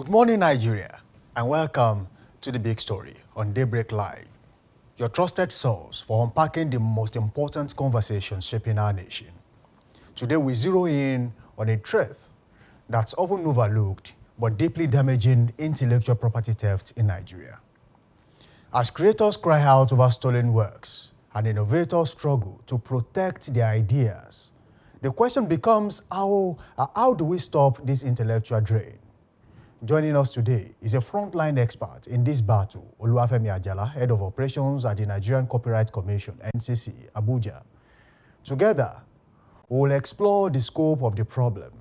Good morning, Nigeria, and welcome to The Big Story on Daybreak Live, your trusted source for unpacking the most important conversations shaping our nation. Today, we zero in on a truth that's often overlooked but deeply damaging intellectual property theft in Nigeria. As creators cry out over stolen works and innovators struggle to protect their ideas, the question becomes how do we stop this intellectual drain? Joining us today is a frontline expert in this battle, Oluwafemi Ajala, Head of Operations at the Nigerian Copyright Commission, NCC, Abuja. Together, we will explore the scope of the problem,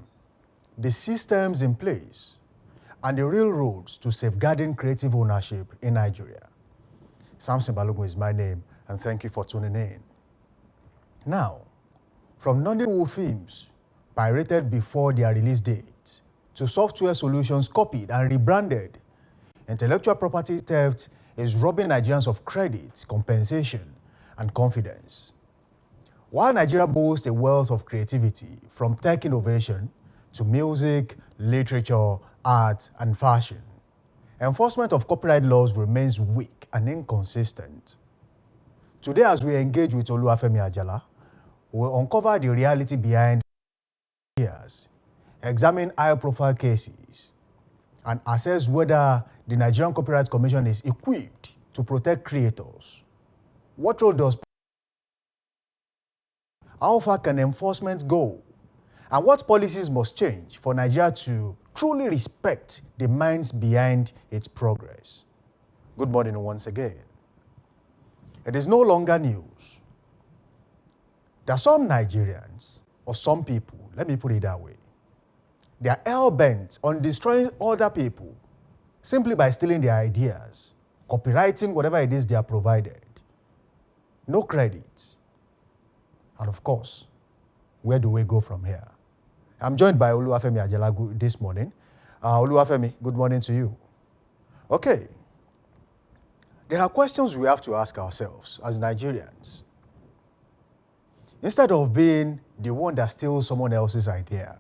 the systems in place, and the real roads to safeguarding creative ownership in Nigeria. Samson Balogun is my name, and thank you for tuning in. Now, from Nollywood films pirated before their release date, to software solutions copied and rebranded, intellectual property theft is robbing Nigerians of credit, compensation, and confidence. While Nigeria boasts a wealth of creativity, from tech innovation to music, literature, art, and fashion, enforcement of copyright laws remains weak and inconsistent. Today, as we engage with Oluwafemi Ajala, we will uncover the reality behind years, examine high-profile cases, and assess whether the Nigerian Copyright Commission is equipped to protect creators. What role does how far can enforcement go? And what policies must change for Nigeria to truly respect the minds behind its progress? Good morning once again. It is no longer news that some Nigerians, or some people, let me put it that way, they are hell-bent on destroying other people simply by stealing their ideas, copywriting whatever it is they are provided. No credit. And of course, where do we go from here? I'm joined by Oluwafemi Ajala this morning. Oluwafemi, good morning to you. Okay. There are questions we have to ask ourselves as Nigerians. Instead of being the one that steals someone else's idea,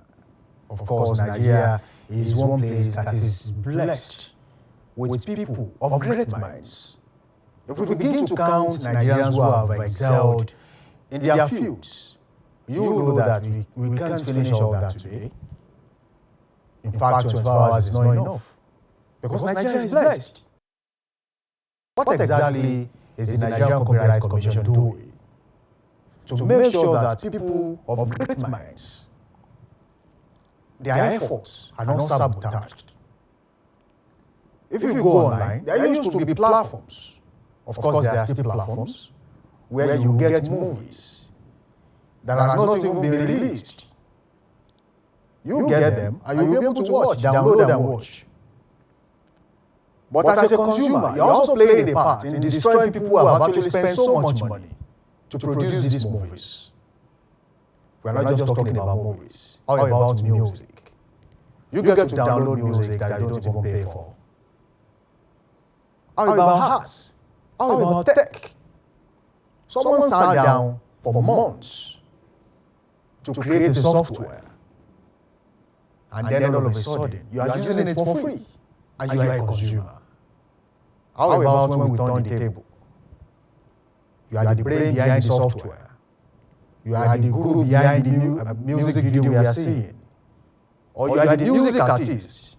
of course, Nigeria is one place that is blessed with people of great minds. If we begin to count Nigerians who have excelled in their fields, you know that we can't finish all that today. In fact, 24 hours is not enough, because Nigeria is blessed. What exactly is the Nigerian Copyright Commission doing to make sure that people of great minds, their efforts are not sabotaged? If you go online, there used to be platforms. Of course, there are still platforms where you get movies that has not even been released. You get them and you'll be able to watch, download and watch. But as a consumer, you're also playing a part in destroying people who have actually spent so much money to produce these movies. We're not just talking about movies. How about music? You get to download music that you don't even pay for. How about arts? How about tech? Someone sat down for months to create a software, and then all of a sudden, you are using it for free, and you are a consumer. How about when we turn the table? You are the brain behind the software. You are the guru behind the music video we are seeing. Or you are the music artist,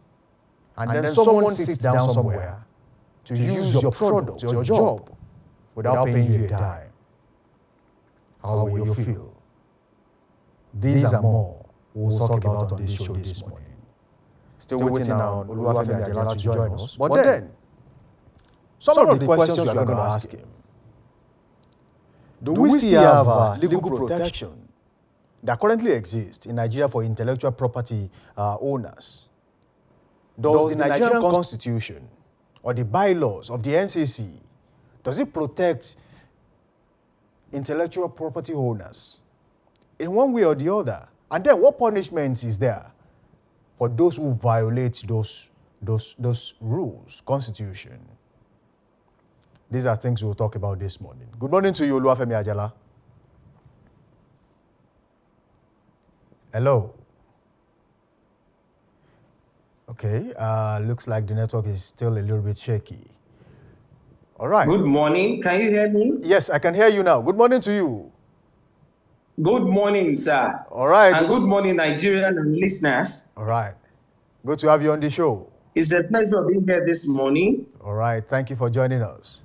and then someone sits down somewhere to use your product, your job, without paying you a dime. How will you feel? These and more we'll talk about on this show this morning. Still waiting on Oluwafemi Ajala to join us. But then, some of the questions we are going to ask him. Do we still have legal protection that currently exists in Nigeria for intellectual property owners? Does the Nigerian Constitution or the bylaws of the NCC, does it protect intellectual property owners in one way or the other? And then what punishment is there for those who violate those rules, Constitution? These are things we'll talk about this morning. Good morning to you, Oluwafemi Ajala. Hello. Okay, looks like the network is still a little bit shaky. All right. Good morning. Can you hear me? Yes, I can hear you now. Good morning to you. Good morning, sir. All right. And good morning, Nigerian listeners. All right. Good to have you on the show. It's a pleasure being here this morning. All right. Thank you for joining us.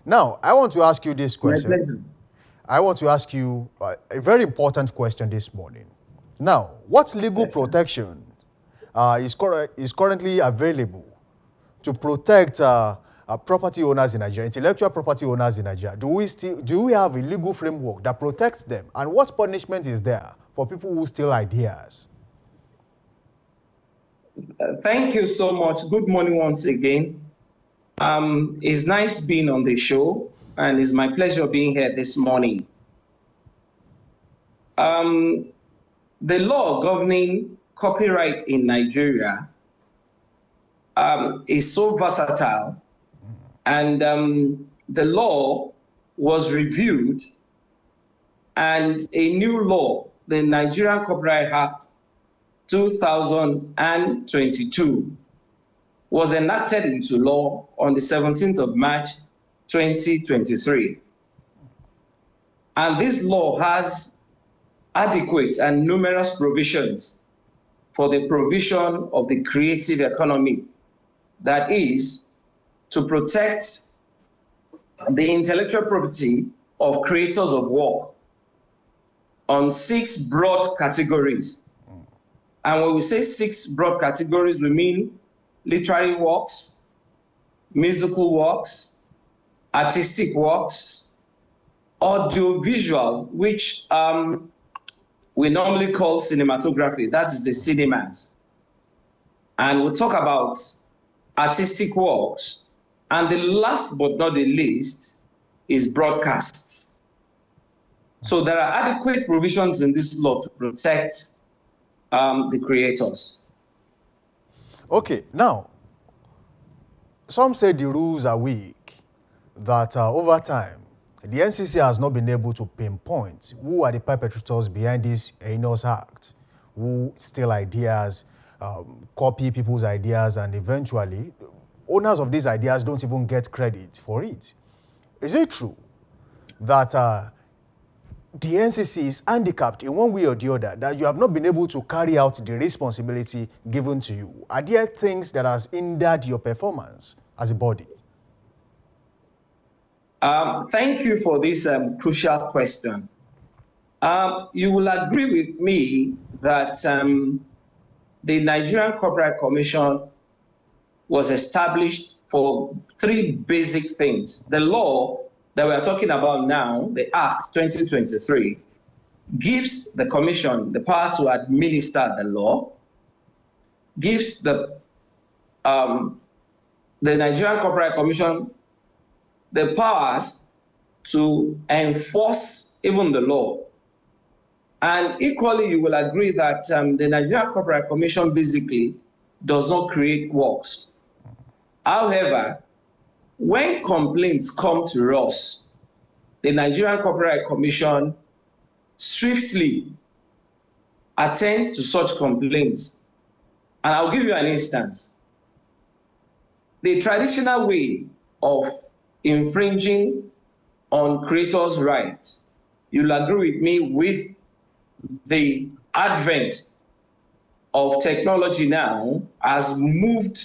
Now, I want to ask you this question. My pleasure. I want to ask you a very important question this morning. Now, what legal protection is currently available to protect property owners in Nigeria, intellectual property owners in Nigeria? Do we have a legal framework that protects them? And what punishment is there for people who steal ideas? Thank you so much. Good morning once again. It's nice being on the show, and it's my pleasure being here this morning. The law governing copyright in Nigeria is so versatile, and the law was reviewed, and a new law, the Nigerian Copyright Act 2022, was enacted into law on the 17th of March 2023. And this law has adequate and numerous provisions for the provision of the creative economy, that is, to protect the intellectual property of creators of work on 6 broad categories. And when we say 6 broad categories, we mean literary works, musical works, artistic works, audiovisual, which we normally call cinematography, that is the cinemas. And we'll talk about artistic works. And the last but not the least is broadcasts. So there are adequate provisions in this law to protect the creators. Okay, now, some say the rules are weak, that over time, the NCC has not been able to pinpoint who are the perpetrators behind this heinous act, who steal ideas, copy people's ideas, and eventually, owners of these ideas don't even get credit for it. Is it true that the NCC is handicapped in one way or the other, that you have not been able to carry out the responsibility given to you? Are there things that has hindered your performance as a body? Thank you for this crucial question. You will agree with me that the Nigerian Copyright Commission was established for 3 basic things. The law that we are talking about now, the Act 2023, gives the Commission the power to administer the law, gives the Nigerian Copyright Commission the powers to enforce even the law. And equally, you will agree that the Nigerian Copyright Commission basically does not create works. However, when complaints come to us, the Nigerian Copyright Commission swiftly attend to such complaints. And I'll give you an instance. The traditional way of infringing on creators' rights, you'll agree with me, with the advent of technology now, has moved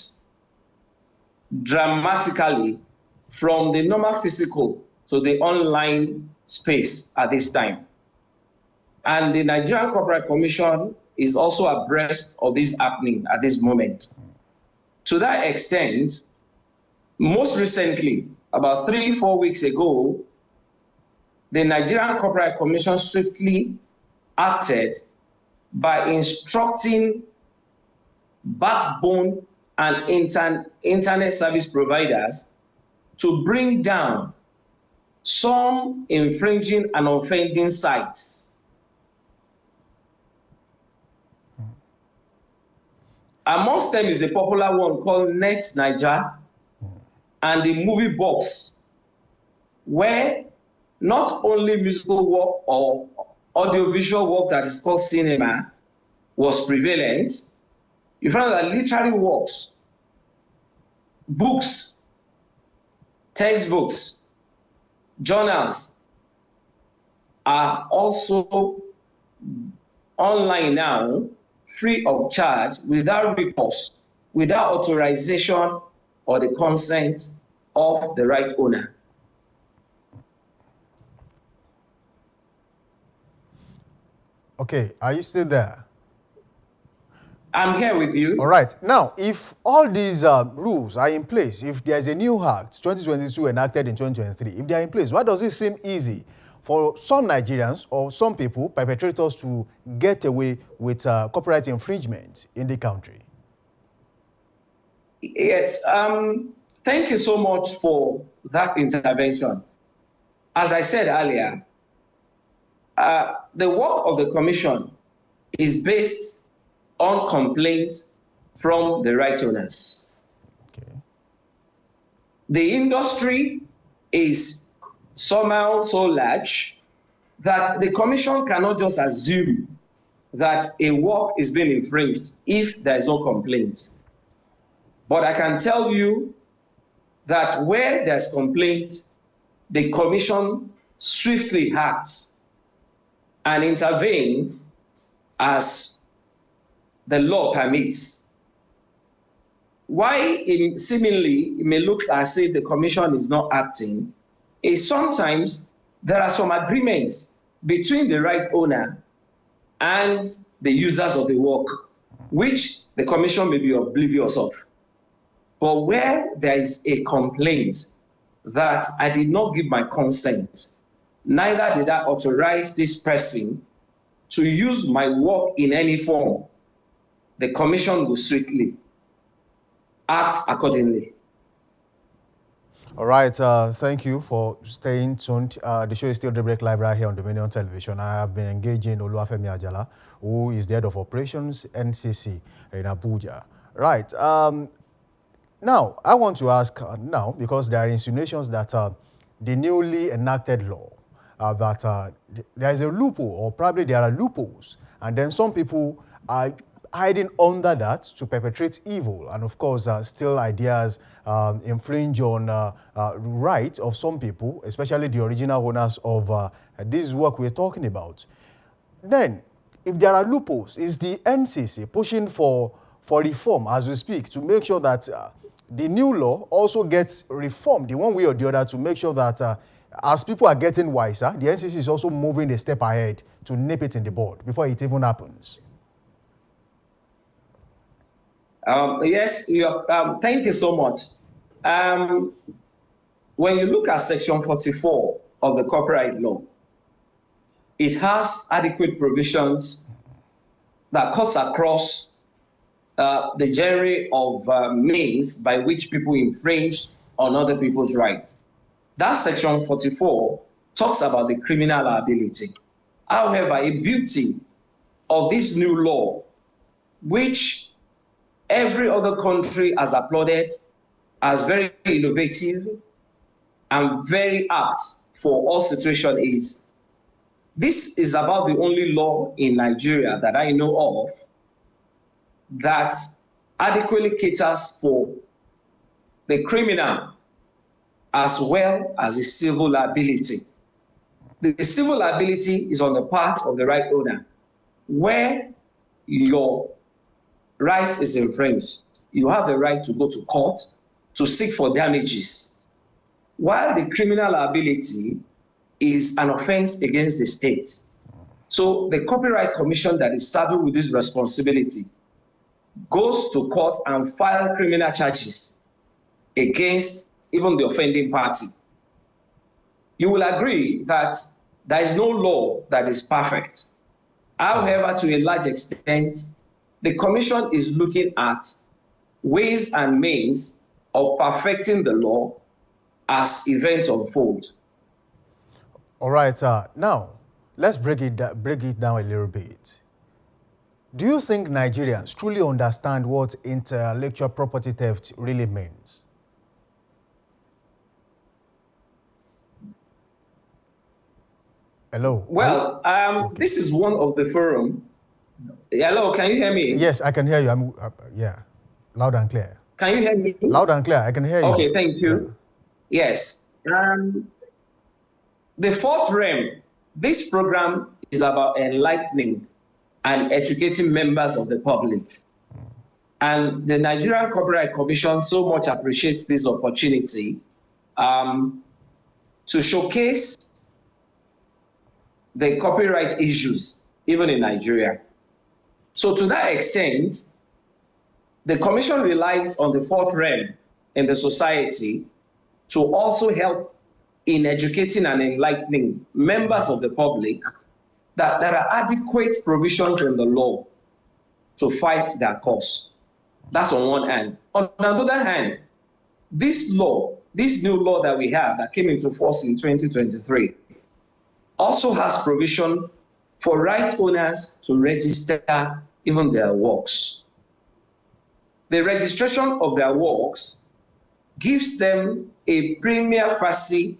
dramatically from the normal physical to the online space at this time. And the Nigerian Copyright Commission is also abreast of this happening at this moment. To that extent, most recently, about 3-4 weeks ago, the Nigerian Copyright Commission swiftly acted by instructing backbone and internet service providers to bring down some infringing and offending sites. Amongst them is a popular one called Net Niger and the Movie Box, where not only musical work or audiovisual work that is called cinema was prevalent. you find that literary works, books, textbooks, journals are also online now, free of charge, without recourse, without authorization or the consent of the right owner. Okay, are you still there? I'm here with you. All right. Now, if all these rules are in place, if there's a new act, 2022 enacted in 2023, if they are in place, why does it seem easy for some Nigerians or some people, perpetrators, to get away with copyright infringement in the country? Yes, thank you so much for that intervention. As I said earlier, the work of the commission is based on complaints from the right owners. Okay. The industry is somehow so large that the commission cannot just assume that a work is being infringed if there is no complaint. But I can tell you that where there's complaint, the commission swiftly acts and intervene as the law permits. Why seemingly it may look as if the commission is not acting is sometimes there are some agreements between the right owner and the users of the work, which the commission may be oblivious of. But where there is a complaint that I did not give my consent, neither did I authorize this person to use my work in any form, the commission will swiftly act accordingly. All right, thank you for staying tuned. The show is still Daybreak Live right here on Dominion Television. I have been engaging Oluwafemi Ajala, who is the head of operations NCC in Abuja. Right, now I want to ask now, because there are insinuations that the newly enacted law, that there is a loophole, or probably there are loopholes, and then some people are hiding under that to perpetrate evil, and of course still ideas infringe on rights of some people, especially the original owners of this work we're talking about. Then, if there are loopholes, is the NCC pushing for reform as we speak to make sure that the new law also gets reformed in one way or the other, to make sure that as people are getting wiser, the NCC is also moving a step ahead to nip it in the bud before it even happens? Yes, thank you so much. When you look at Section 44 of the copyright law, it has adequate provisions that cuts across the genre of means by which people infringe on other people's rights. That Section 44 talks about the criminal liability. However, a beauty of this new law, which every other country has applauded as very innovative and very apt for all situations, is this is about the only law in Nigeria that I know of that adequately caters for the criminal as well as the civil liability. The civil liability is on the part of the right owner. Where your right is infringed, you have the right to go to court to seek for damages, while the criminal liability is an offense against the state. So the Copyright Commission that is saddled with this responsibility goes to court and file criminal charges against even the offending party. You will agree that there is no law that is perfect. However, to a large extent, the Commission is looking at ways and means of perfecting the law as events unfold. All right, now let's break it down a little bit. Do you think Nigerians truly understand what intellectual property theft really means? Hello? Well, okay. This is one of the forum Hello, can you hear me? Yes, I can hear you. Yeah, loud and clear. Can you hear me? Loud and clear. I can hear you. Okay, Sir. thank you. Yeah. Yes. The fourth realm, this program is about enlightening and educating members of the public. And the Nigerian Copyright Commission so much appreciates this opportunity to showcase the copyright issues, even in Nigeria. So to that extent, the Commission relies on the fourth realm in the society to also help in educating and enlightening members of the public that there are adequate provisions in the law to fight their cause. That's on one hand. On the other hand, this law, this new law that we have that came into force in 2023, also has provision for right owners to register even their works. The registration of their works gives them a prima facie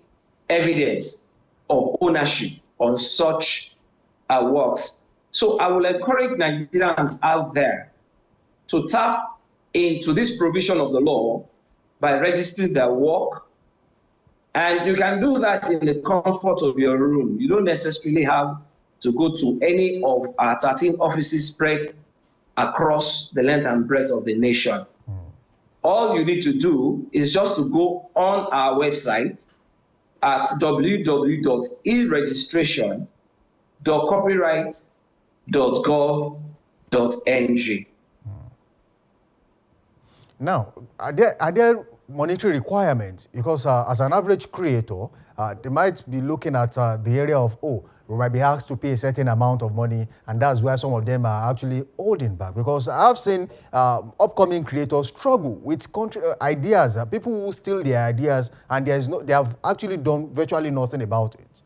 evidence of ownership on such works. So I will encourage Nigerians out there to tap into this provision of the law by registering their work. And you can do that in the comfort of your room. You don't necessarily have to go to any of our 13 offices spread across the length and breadth of the nation. All you need to do is just to go on our website at www.eregistration.copyright.gov.ng. Now, are there monetary requirements? Because as an average creator, they might be looking at the area of, we might be asked to pay a certain amount of money, and that's where some of them are actually holding back. Because I've seen upcoming creators struggle with ideas, people who steal their ideas, and they have actually done virtually nothing about it.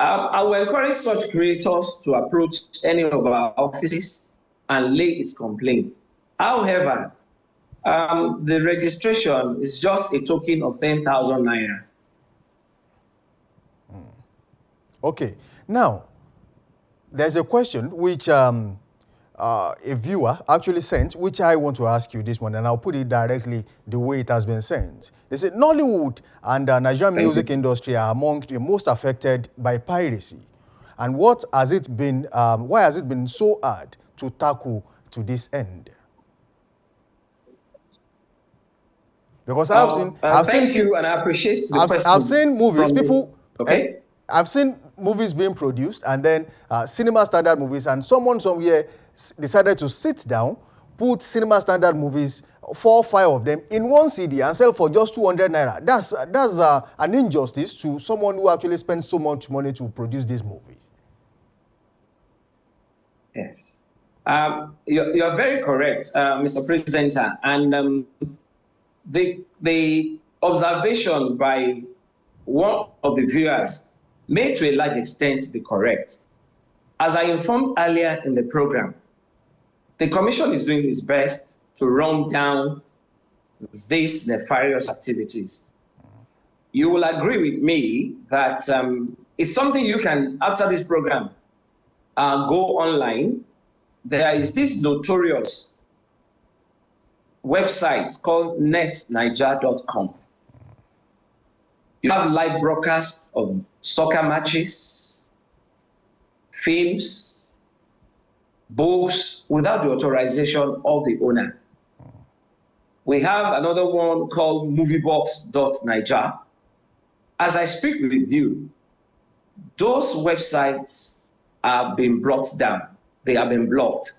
I will encourage such creators to approach any of our offices and lay its complaint. However, the registration is just a token of 10,000 naira. Okay. Now, there's a question which a viewer actually sent, which I want to ask you this one, and I'll put it directly the way it has been sent. They said Nollywood and the Nigerian music industry are among the most affected by piracy. And what has it been, why has it been so hard to tackle to this end? Because thank you, and I appreciate the question. I've seen movies, okay. I've seen movies being produced, and then cinema standard movies, and someone somewhere decided to sit down, put cinema standard movies, 4 or 5 of them, in one CD and sell for just 200 naira. That's an injustice to someone who actually spent so much money to produce this movie. Yes. You're very correct, Mr. Presenter. And the observation by one of the viewers may to a large extent be correct. As I informed earlier in the program, the Commission is doing its best to run down these nefarious activities. You will agree with me that it's something you can, after this program, go online. There is this notorious website called netniger.com. You have live broadcasts of soccer matches, films, books without the authorization of the owner. We have another one called moviebox.niger. As I speak with you, those websites have been brought down. They have been blocked.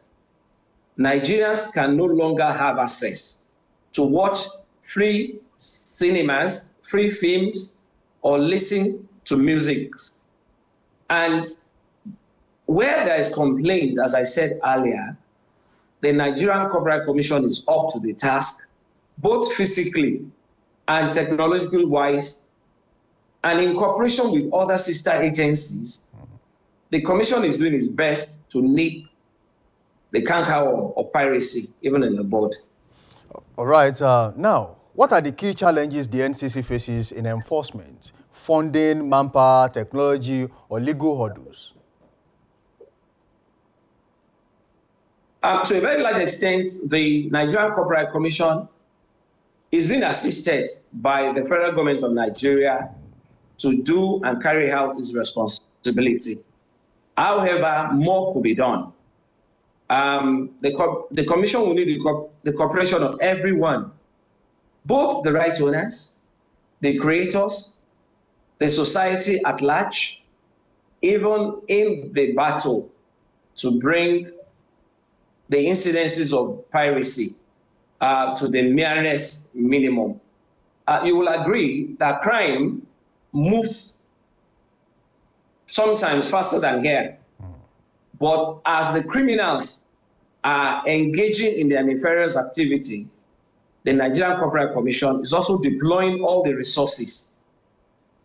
Nigerians can no longer have access to watch free cinemas, free films, or listen to music. And where there is complaint, as I said earlier, the Nigerian Copyright Commission is up to the task, both physically and technological wise, and in cooperation with other sister agencies. The Commission is doing its best to nip the cankerworm of piracy, even in the bud. All right. Now, what are the key challenges the NCC faces in enforcement? Funding, manpower, technology, or legal hurdles? To a very large extent, the Nigerian Copyright Commission is being assisted by the federal government of Nigeria to do and carry out its responsibility. However, more could be done. The commission will need the cooperation of everyone, both the right owners, the creators, the society at large, even in the battle to bring the incidences of piracy to the merest minimum. You will agree that crime moves sometimes faster than here. But as the criminals are engaging in their nefarious activity, the Nigerian Copyright Commission is also deploying all the resources.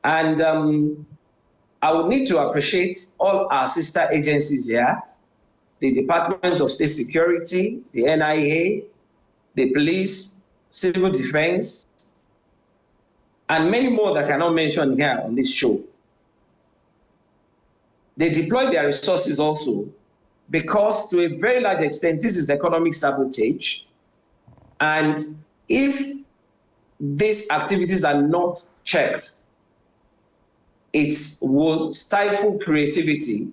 And I would need to appreciate all our sister agencies here, the Department of State Security, the NIA, the police, civil defense, and many more that I cannot mention here on this show. They deploy their resources also because to a very large extent, this is economic sabotage. And if these activities are not checked, it will stifle creativity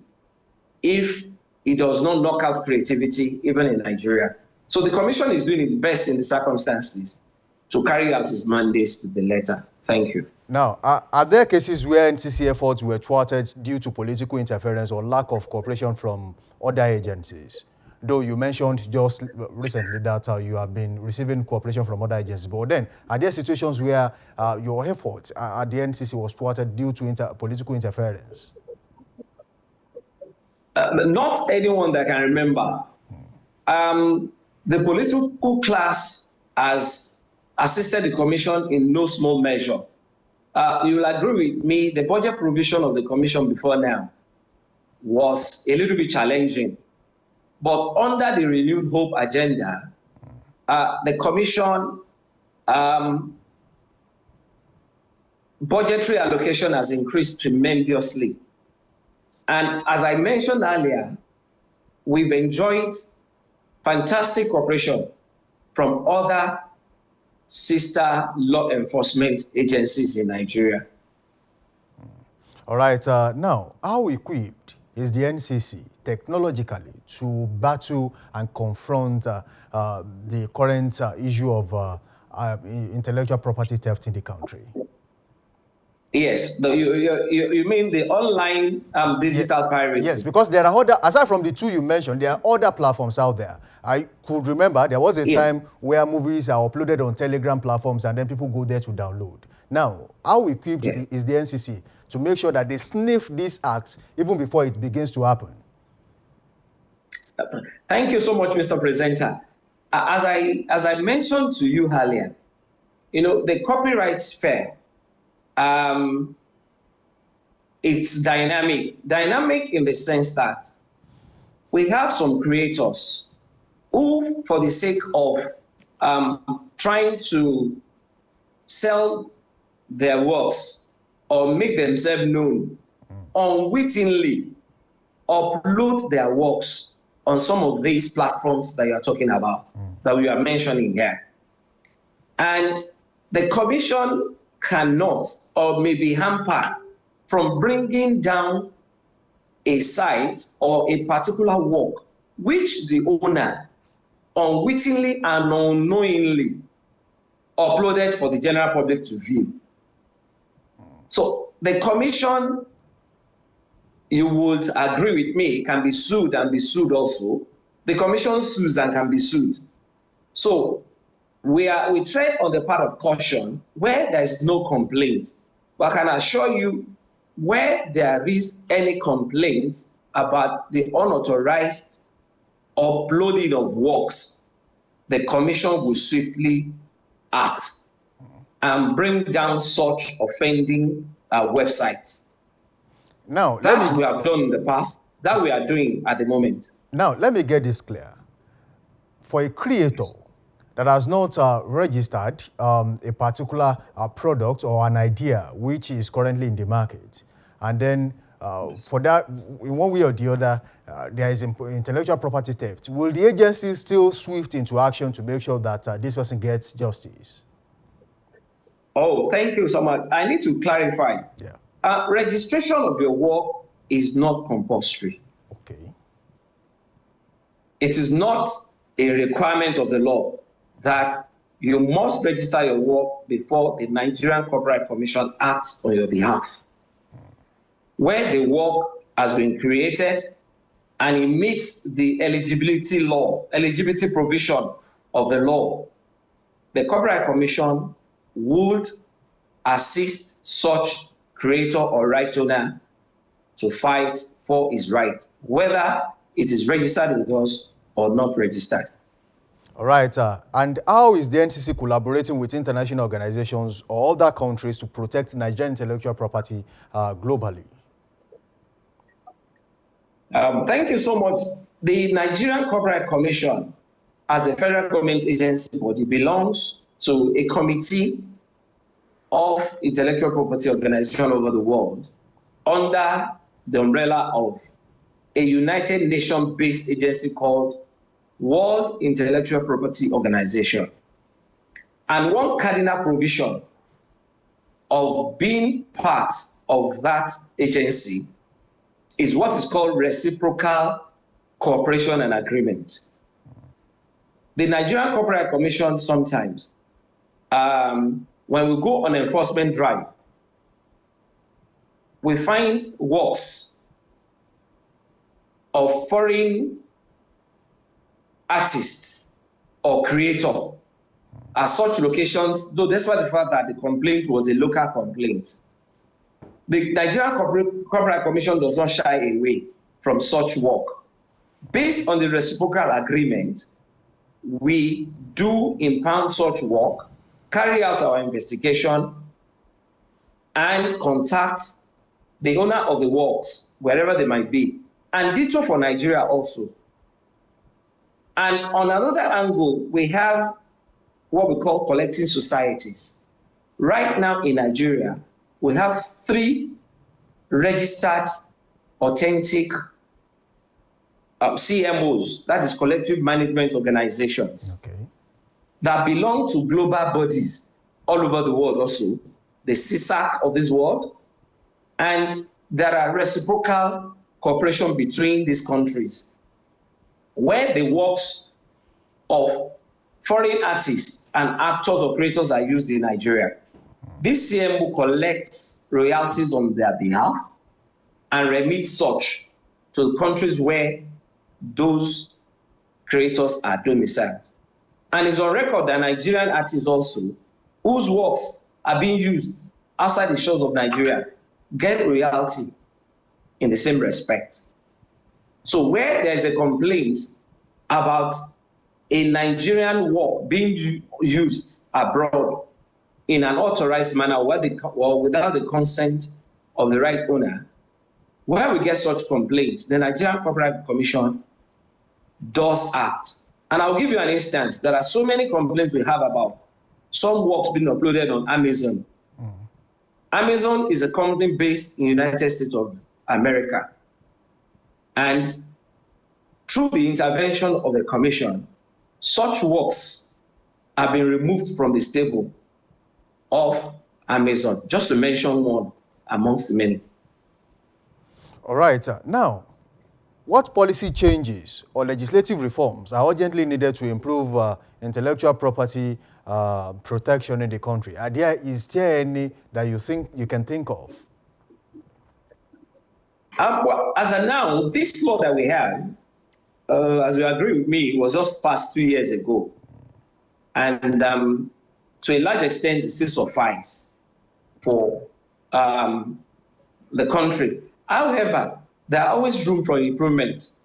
if it does not knock out creativity, even in Nigeria. So the commission is doing its best in the circumstances to carry out its mandates to the letter. Thank you. Now, are there cases where NCC efforts were thwarted due to political interference or lack of cooperation from other agencies? Though you mentioned just recently that you have been receiving cooperation from other agencies, but then are there situations where your efforts at the NCC was thwarted due to political interference? Not anyone that I can remember. The political class has assisted the commission in no small measure. You will agree with me, the budget provision of the commission before now was a little bit challenging. But under the renewed hope agenda, the commission budgetary allocation has increased tremendously. And as I mentioned earlier, we've enjoyed fantastic cooperation from other sister law enforcement agencies in Nigeria. All right, now, how equipped is the NCC technologically to battle and confront the current issue of intellectual property theft in the country? Yes, you mean the online digital piracy? Yes, because there are other, aside from the two you mentioned, there are other platforms out there. I could remember there was a time where movies are uploaded on Telegram platforms and then people go there to download. Now, how equipped is the NCC to make sure that they sniff these acts even before it begins to happen? Thank you so much, Mr. Presenter. As I mentioned to you earlier, the copyright sphere, it's dynamic in the sense that we have some creators who, for the sake of trying to sell their works or make themselves known, unwittingly upload their works on some of these platforms that you are talking about, that we are mentioning here. And the commission cannot or may be hampered from bringing down a site or a particular work which the owner unwittingly and unknowingly uploaded for the general public to view. So the commission, you would agree with me, can be sued and be sued also. The commission sues and can be sued. So we tread on the part of caution where there is no complaint. But I can assure you, where there is any complaint about the unauthorized uploading of works, the commission will swiftly act and bring down such offending websites. Now, that we have done in the past, that we are doing at the moment. Now, let me get this clear. For a creator that has not registered a particular product or an idea which is currently in the market, and then For that, in one way or the other, there is intellectual property theft. Will the agency still swift into action to make sure that this person gets justice? Oh, thank you so much. I need to clarify. Yeah. Registration of your work is not compulsory. Okay. It is not a requirement of the law that you must register your work before the Nigerian Copyright Commission acts on your behalf. Where the work has been created and it meets the eligibility provision of the law, the Copyright Commission would assist such creator or right owner to fight for his right, whether it is registered with us or not registered. All right. And how is the NCC collaborating with international organizations or other countries to protect Nigerian intellectual property globally? Thank you so much. The Nigerian Copyright Commission, as a federal government agency body, belongs to a committee of intellectual property organizations over the world under the umbrella of a United Nations-based agency called World Intellectual Property Organization. And one cardinal provision of being part of that agency is what is called reciprocal cooperation and agreement. The Nigerian Copyright Commission sometimes, when we go on enforcement drive, we find works of foreign artists or creators at such locations, though despite the fact that the complaint was a local complaint. The Nigerian Copyright Commission does not shy away from such work. Based on the reciprocal agreement, we do impound such work, carry out our investigation, and contact the owner of the works, wherever they might be. And ditto for Nigeria also. And on another angle, we have what we call collecting societies. Right now in Nigeria, we have 3 registered, authentic CMOs, that is collective management organizations, that belong to global bodies all over the world also, the CSAC of this world, and there are reciprocal cooperation between these countries, where the works of foreign artists and actors or creators are used in Nigeria. This CMO collects royalties on their behalf and remits such to the countries where those creators are domiciled. And it's on record that Nigerian artists also, whose works are being used outside the shores of Nigeria, get royalty in the same respect. So where there's a complaint about a Nigerian work being used abroad in an authorized manner or without the consent of the right owner, where we get such complaints, the Nigerian Copyright Commission does act. And I'll give you an instance. There are so many complaints we have about some works being uploaded on Amazon. Amazon is a company based in the United States of America. And through the intervention of the commission, such works have been removed from the stable of Amazon, just to mention one amongst the many. All right. Now, what policy changes or legislative reforms are urgently needed to improve intellectual property protection in the country? Is there any that you can think of? Well, as of now, this law that we have, as you agree with me, was just passed 2 years ago. And to a large extent, it still suffices for the country. However, there are always room for improvement.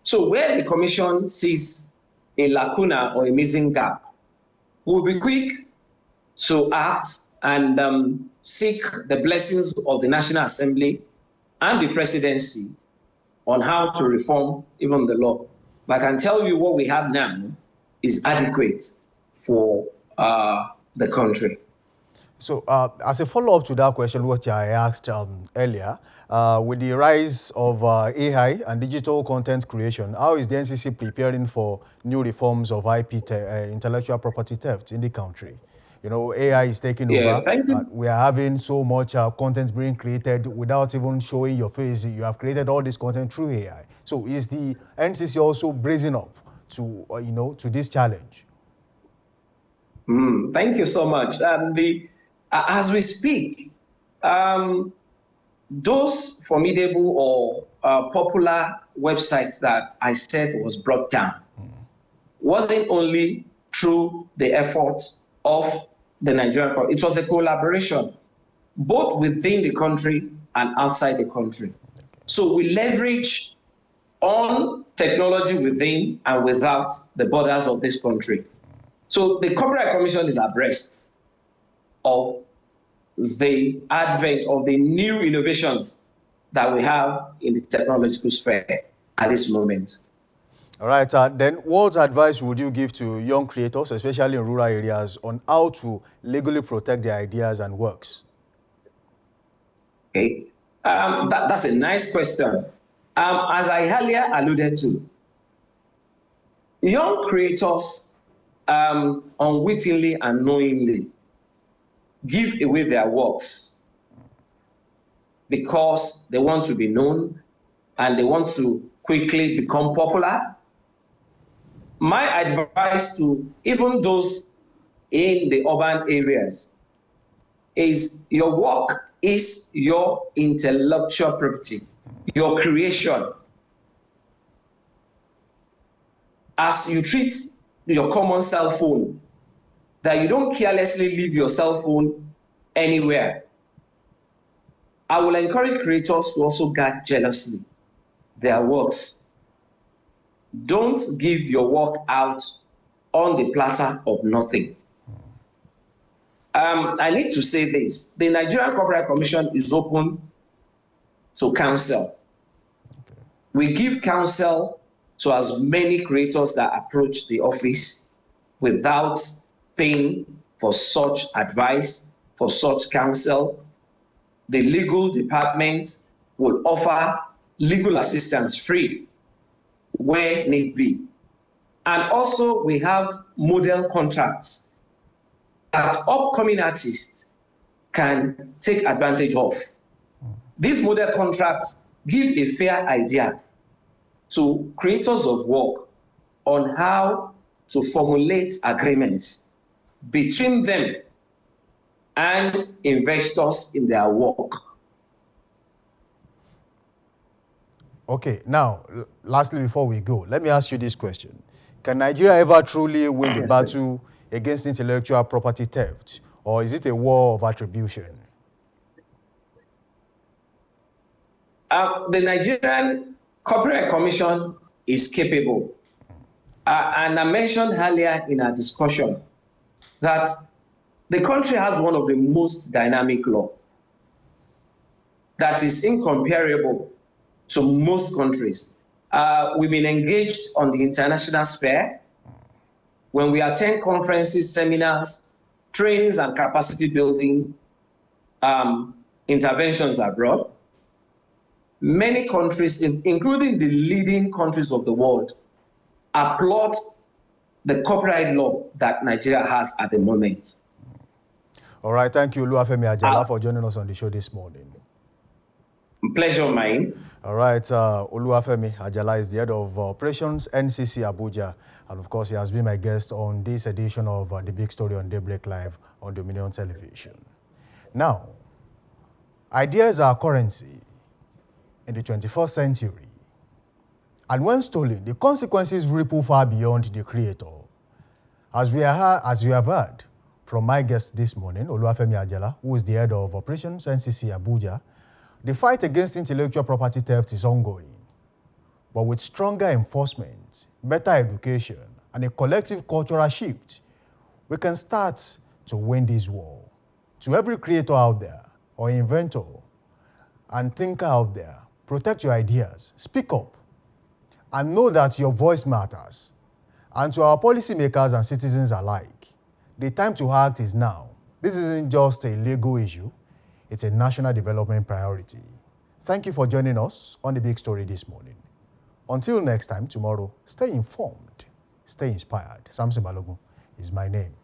So where the commission sees a lacuna or a missing gap, we'll be quick to act and seek the blessings of the National Assembly and the presidency on how to reform even the law. But I can tell you what we have now is adequate for the country. So, as a follow-up to that question, which I asked earlier, with the rise of AI and digital content creation, how is the NCC preparing for new reforms of intellectual property theft in the country? You know, AI is taking Yeah, over. thank you. We are having so much content being created without even showing your face. You have created all this content through AI. So, is the NCC also bracing up to, to this challenge? Thank you so much. As we speak, those formidable or popular websites that I said was brought down wasn't only through the efforts of the Nigerian government. It was a collaboration, both within the country and outside the country. So we leverage on technology within and without the borders of this country. So the Copyright Commission is abreast of the advent of the new innovations that we have in the technological sphere at this moment. All right, then what advice would you give to young creators, especially in rural areas, on how to legally protect their ideas and works? Okay, that's a nice question. As I earlier alluded to, young creators unwittingly and knowingly give away their works because they want to be known and they want to quickly become popular. My advice to even those in the urban areas is your work is your intellectual property, your creation. As you treat your common cell phone, that you don't carelessly leave your cell phone anywhere. I will encourage creators to also guard jealously their works. Don't give your work out on the platter of nothing. I need to say this. The Nigerian Copyright Commission is open to counsel. Okay. We give counsel to as many creators that approach the office without paying for such advice, for such counsel. The legal department will offer legal assistance free where need be. And also we have model contracts that upcoming artists can take advantage of. These model contracts give a fair idea to creators of work on how to formulate agreements between them and investors in their work. Okay, now, lastly, before we go, let me ask you this question. Can Nigeria ever truly win the battle against intellectual property theft, or is it a war of attribution? The Nigerian Copyright Commission is capable. And I mentioned earlier in our discussion that the country has one of the most dynamic law that is incomparable to most countries. We've been engaged on the international sphere. When we attend conferences, seminars, trainings, and capacity building interventions abroad, many countries, including the leading countries of the world, applaud the copyright law that Nigeria has at the moment. All right, thank you, Oluwafemi Ajala, for joining us on the show this morning. Pleasure of mine. All right, Oluwafemi Ajala is the head of operations NCC Abuja, and of course he has been my guest on this edition of The Big Story on Daybreak Live on Dominion Television. Now, ideas are currency in the 21st century, and when stolen, the consequences ripple far beyond the creator. As we have heard from my guest this morning, Oluwafemi Ajala, who is the head of operations NCC Abuja, the fight against intellectual property theft is ongoing. But with stronger enforcement, better education, and a collective cultural shift, we can start to win this war. To every creator out there, or inventor, and thinker out there, protect your ideas, speak up, and know that your voice matters. And to our policymakers and citizens alike, the time to act is now. This isn't just a legal issue, it's a national development priority. Thank you for joining us on The Big Story this morning. Until next time, tomorrow, stay informed, stay inspired. Samson Balogun is my name.